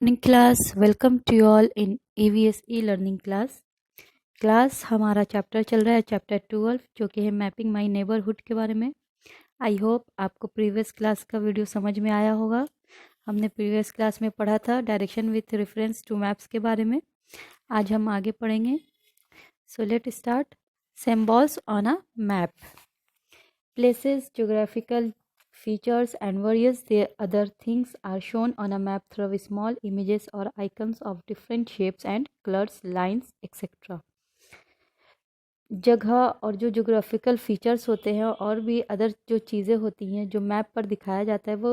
Morning class. Welcome to you all in EVS learning class हमारा chapter चल रहा है चैप्टर 12 जो कि है मैपिंग माय नेबरहुड के बारे में। आई होप आपको प्रीवियस क्लास का वीडियो समझ में आया होगा। हमने प्रीवियस क्लास में पढ़ा था direction with reference to maps के बारे में। आज हम आगे पढ़ेंगे। So let start. Symbols on a map. Places, geographical features, and various other things are shown on a map through small images or icons of different shapes and colors, lines, etc. जगह और जो geographical features होते हैं और भी other जो चीज़ें होती हैं जो मैप पर दिखाया जाता है वो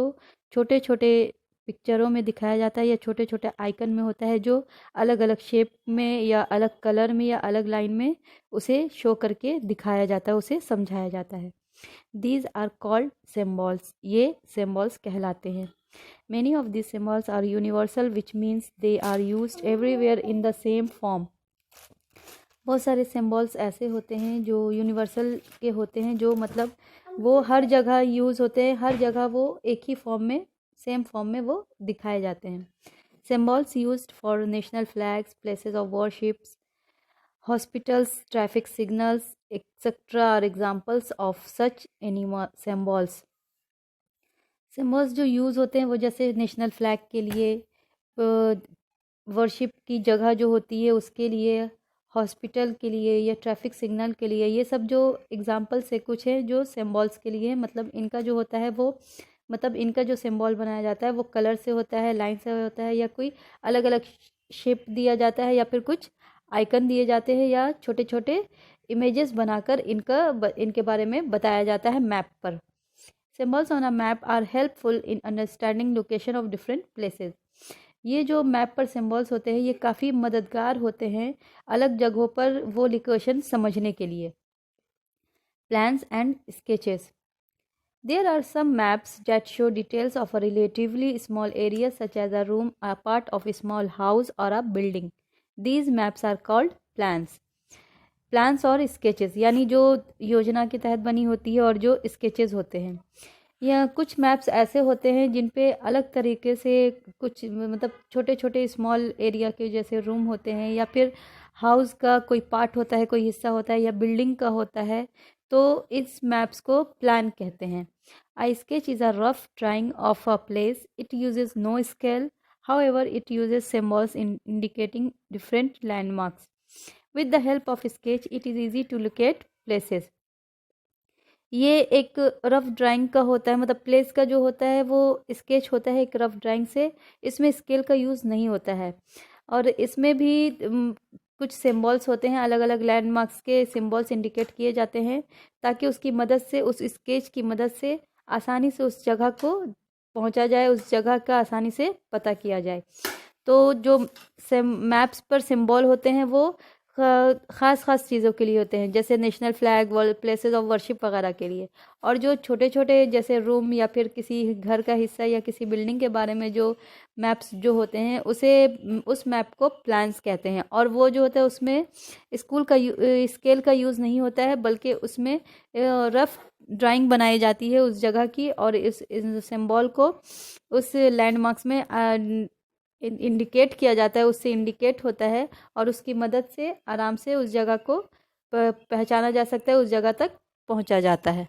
छोटे छोटे पिक्चरों में दिखाया जाता है या छोटे छोटे आइकन में होता है जो अलग अलग शेप में या अलग कलर में या अलग लाइन में उसे शो करके दिखाया जाता है, उसे समझाया जाता है। These are called symbols. ये symbols कहलाते हैं। Many of these symbols are universal, which means they are used everywhere in the same form. बहुत सारे symbols ऐसे होते हैं जो universal के होते हैं, जो मतलब वो हर जगह यूज़ होते हैं, हर जगह वो एक ही फॉर्म में, सेम फॉर्म में वो दिखाए जाते हैं। Symbols used for national flags, places of worships, hospitals, traffic signals, etc. are examples of such symbols. Symbols जो यूज़ होते हैं वो जैसे नेशनल फ्लैग के लिए, वर्शिप की जगह जो होती है उसके लिए, हॉस्पिटल के लिए या ट्रैफिक सिग्नल के लिए, ये सब जो एग्जांपल से कुछ है जो सिम्बल्स के लिए, मतलब इनका जो होता है वो, मतलब इनका जो सिंबल बनाया जाता है वो कलर से होता है, लाइन से होता है, या कोई अलग अलग शेप दिया जाता है, या फिर कुछ आइकन दिए जाते हैं, या छोटे छोटे इमेजेस बनाकर इनके बारे में बताया जाता है मैप पर। Symbols on a map are helpful in understanding location of different places. ये जो मैप पर सिम्बल्स होते हैं ये काफ़ी मददगार होते हैं अलग जगहों पर वो लोकेशन समझने के लिए। Plans and sketches. There are some maps that show details of a relatively small area such as a room, a part of a small house or a building. These maps are called plans. Plans और sketches यानी जो योजना के तहत बनी होती है और जो स्केचेस होते हैं, या कुछ मैप्स ऐसे होते हैं जिन पे अलग तरीके से कुछ मतलब छोटे छोटे स्मॉल एरिया के जैसे रूम होते हैं, या फिर हाउस का कोई पार्ट होता है, कोई हिस्सा होता है, या बिल्डिंग का होता है, तो इस मैप्स को प्लान कहते हैं। A sketch is a rough drawing of a place. It uses no scale, however it uses symbols in indicating different landmarks. With the help of sketch, it is easy to locate places. ये एक rough drawing का होता है, मतलब place का जो होता है वो स्केच होता है एक रफ ड्राइंग से। इसमें स्केल का यूज़ नहीं होता है, और इसमें भी कुछ सिंबल्स होते हैं, अलग अलग लैंडमार्क्स के सिंबल्स इंडिकेट किए जाते हैं ताकि उसकी मदद से, उस स्केच की मदद से आसानी से उस जगह को पहुंचा जाए, उस जगह का आसानी से पता किया जाए। तो जो मैप्स पर सिंबल होते हैं वो ख़ास ख़ास चीज़ों के लिए होते हैं, जैसे national flag, places of worship वगैरह के लिए। और जो छोटे छोटे जैसे रूम या फिर किसी घर का हिस्सा या किसी बिल्डिंग के बारे में जो मैप्स जो होते हैं उस मैप को प्लान्स कहते हैं। और वो जो होता है उसमें स्केल का यूज़ नहीं होता है, बल्कि उसमें रफ ड्राइंग बनाई जाती है उस जगह की, और इस सिंबल को उस लैंडमार्क्स में इंडिकेट किया जाता है, उससे इंडिकेट होता है, और उसकी मदद से आराम से उस जगह को पहचाना जा सकता है, उस जगह तक पहुंचा जाता है।